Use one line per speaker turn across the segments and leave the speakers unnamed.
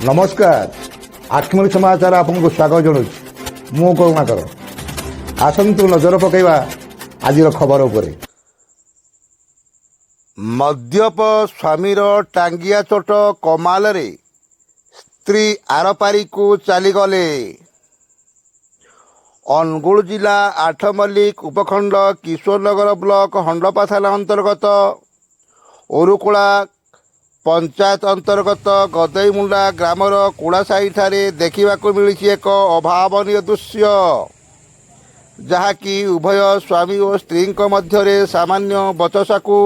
नमस्कार आखिमणी समाचार आपको स्वागत जनाऊँ मु करुणाकर आसतु नजर पकईवा आज खबर उपर
मद्यप स्वामीर टांगिया चोट कमाल रे स्त्री आरपारी को चलीगले। अनुगुल जिला आठमल्लिक उपखंड किशोरनगर ब्लॉक हंडपा थाना अंतर्गत ओरुकुला पंचायत अंतर्गत गदैमुंडा ग्रामर कुड़ासाई ठारे देखा मिली एक अभावनीय दृश्य जहाँकि उभय स्वामी और स्त्री मध्य सामान्य बचसा को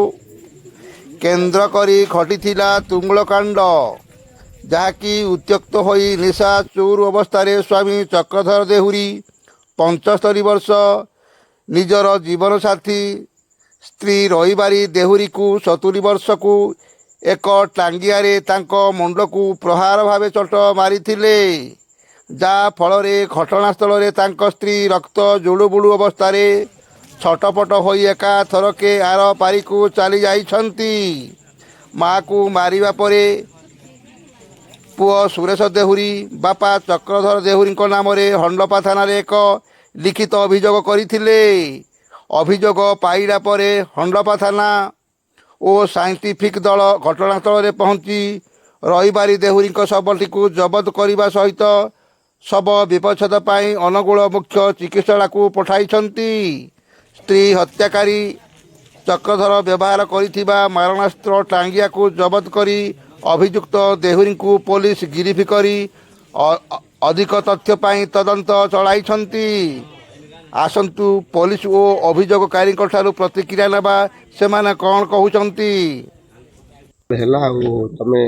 केन्द्र करी घटीथिला तुमुलकांड जहाँकि उत्त्यक्त होई निशा चूर अवस्था स्वामी चक्रधर देहुरी 75 वर्ष निजर जीवन साथी स्त्री रहीबारी देहुरी को 70 वर्ष को एक टांगियारे तांको मुंड को प्रहार भावे चोट मारिथिले जा फल घटनास्थल रे तांको स्त्री रक्त जुड़ुबुड़ू अवस्था छटपट होई एका थरके आर पारी को चली जाइछंती। माँ को मारिबा परे पुओ सुरेश देहुरी बापा चक्रधर देहुरी नाम रे हंडपा थाना रे एक लिखित अभियोग करथिले। अभियोग पाइला परे हंडपा थाना और साइंटिफिक दल घटनास्थल में पहुंची रहीबारी देहुरी शवटी को जबत करने सहित शव विपच्छेद पाई अनुगुल मुख्य चिकित्सालय को पठाइछंती। स्त्री हत्याकारी चक्रधर व्यवहार करिथिबा मारणास्त्र टांगिया को जबत करी अभियुक्त देहुरी को पुलिस गिरफ्त करी अधिक तथ्य पाई तदंत चलाइछंती। आसंतु पुलिस और अभियोगकारी प्रतिक्रिया नेबा सेमाने कौन कहउचंती
हेला तमे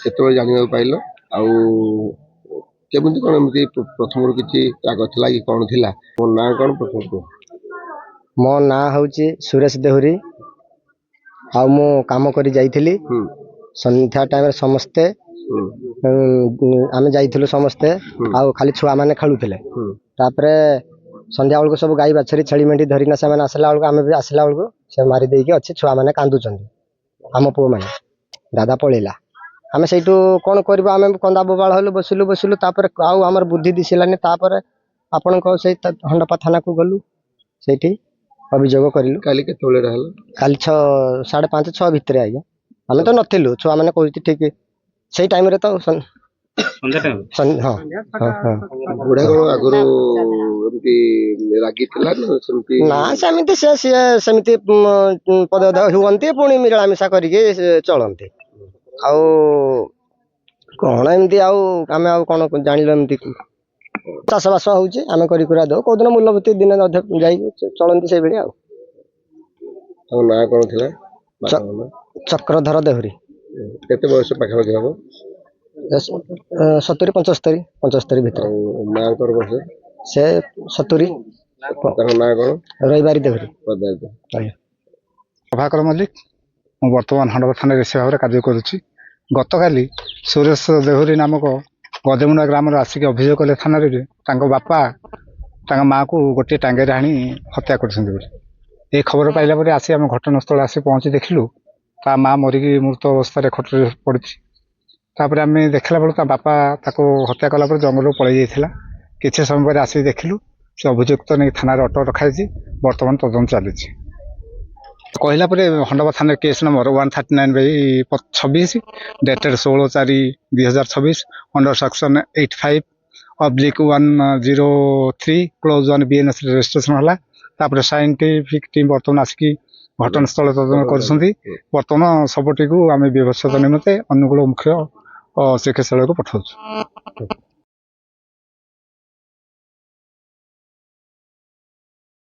केतबे जानिबा पाइलो आउ केମିତି कौन एमती प्रथम किसी राग थिला कि कौन थिला मो ना कौन प्रथम को
मो ना हूँ सुरेश देहुरी आ मु काम करी जाइथिली संध्या टाइम समस्ते आमे जाइथिलु समस्ते आ खाली छुआ माने खेलुथिले तापरे संध्या बेलू सब गाई बाछरी छेली मेंढी धरिना से आसला बेलू आमे भी आसला बेलू से मारी देकी अच्छे छुआ माने कांदुचंदी आम पुओ माने दादा पळेला आमे सेठू कोन करबो आमे कंदा बोबाळ हलु बसिलु बसिलु तापरे आउ हमर बुद्धि दिसिलानी तापरे आपण को से हंडपा थाना को गलु सेठी अभियोग करिलु
काली के तोले रहल
काली 6 5:30 6 भितरे आइया आमे तो नथिलु छुआ माने कहति ठीक सेई टाइम रे तो संध्या टाइम हां हां
बुढ़ा को आगरो एमती रागी थिला न सेमती
ना सेमिति सेमिति पद हुवंती पुणी मिळा मिसा करिके चलंती आउ कौन एमती आमे कौन जानिल एमती चाष बास होउची आमे करी कुरा दो कोदिन मूल्यवती दिन जाई चलंती से बेले
तो ना कौन थिला
चक्रधर देहुरी
केते बयस पाखा पाखा हो
70 75 भीतर
मां कर बस
से 70
तार ना कौन
रहीबारी देहुरी
प्रभाकर मल्लिक मु बर्तमान हंडपा थाना रे सेवा कार्य करुच्ची। गतकाली सुरेश देहुरी नामक गदेमुंडा ग्राम आसिक अभियोग कले थाना रे बापा माँ को गोटे टांगे हाणी हत्या कर खबर पाइला पर आसी आम घटनास्थल आसी पहुंची देखिलु ता माँ मरिकी मृत अवस्था खटर पड़ी तापर आम देखला बेलू बापा हत्या कला जंगल पलि जाइला किसी समय पर आसी देखिलु से अभियुक्त नहीं थाना ऑटो रखाई बर्तमान तदंत चली कहला हंडपा थाना case number 139/26 dated 16/4/2026 under section 85/103 close 1 BNS registration है। साइंटिफिक टीम बर्तमान आसिक घटनास्थल तदन कर बर्तमान सबटी को आम व्यवस्था निमंते अनुकूल मुख्य चिकित्सालय को पठाऊ।